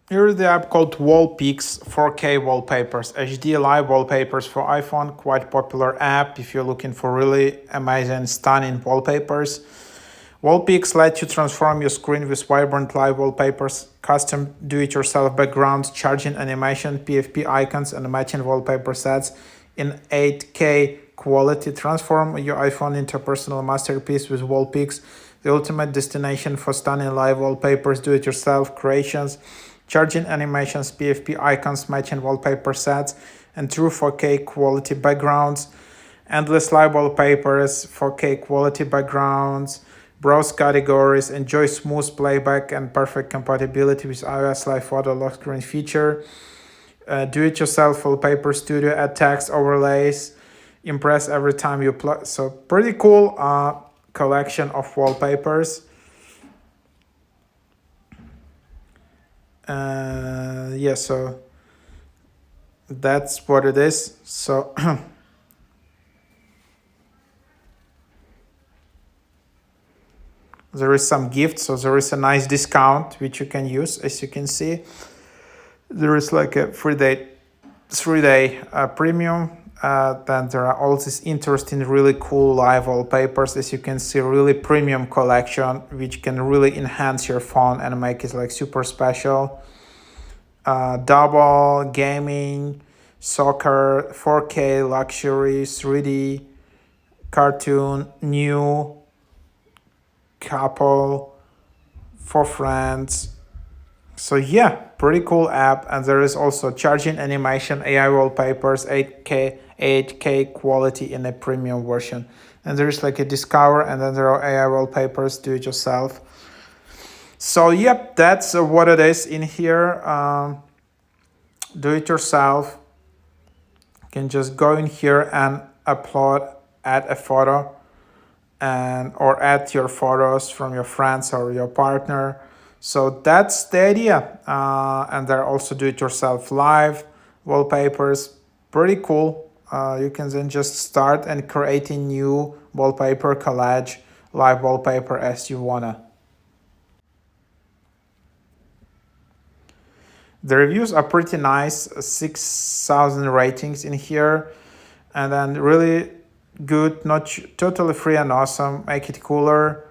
Here is the app called WallPics 4K wallpapers, HD live wallpapers for iPhone. Quite popular app if you're looking for really amazing, stunning wallpapers. WallPics let you transform your screen with vibrant live wallpapers, custom do-it-yourself backgrounds, charging animation, PFP icons, and matching wallpaper sets in 8K quality. Transform your iPhone into a personal masterpiece with WallPics, the ultimate destination for stunning live wallpapers, do-it-yourself creations, charging animations, PFP icons, matching wallpaper sets, and true 4K quality backgrounds. Endless live wallpapers, 4K quality backgrounds, browse categories, enjoy smooth playback and perfect compatibility with iOS Live Photo lock screen feature. Do-it-yourself wallpaper studio, add text overlays, impress every time you plug. So pretty cool collection of wallpapers. Yeah, so that's what it is. So there is some gift, so there is a nice discount which you can use. As you can see, there is like a 3-day premium. Then there are all these interesting, really cool live wallpapers. As you can see, really premium collection which can really enhance your phone and make it like super special. Double, gaming, soccer, 4K, luxury, 3D, cartoon, new, couple, for friends. So yeah, pretty cool app. And there is also charging animation, AI wallpapers, 8K quality in a premium version. And there is like a discover, and then there are AI wallpapers, do it yourself. So yep, that's what it is in here. Do it yourself. You can just go in here and upload, add a photo, and or add your photos from your friends or your partner. So that's the idea. And there are also do-it-yourself live wallpapers. Pretty cool. You can then just start and create a new wallpaper collage, live wallpaper as you wanna. The reviews are pretty nice, 6,000 ratings in here, and then really good, not totally free and awesome, make it cooler.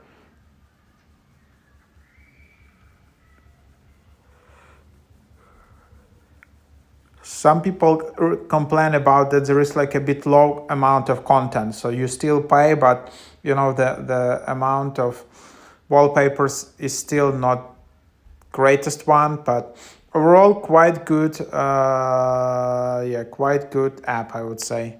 Some people complain about that there is like a bit low amount of content, so you still pay, but you know the amount of wallpapers is still not greatest one, but overall quite good. Yeah, quite good app, I would say.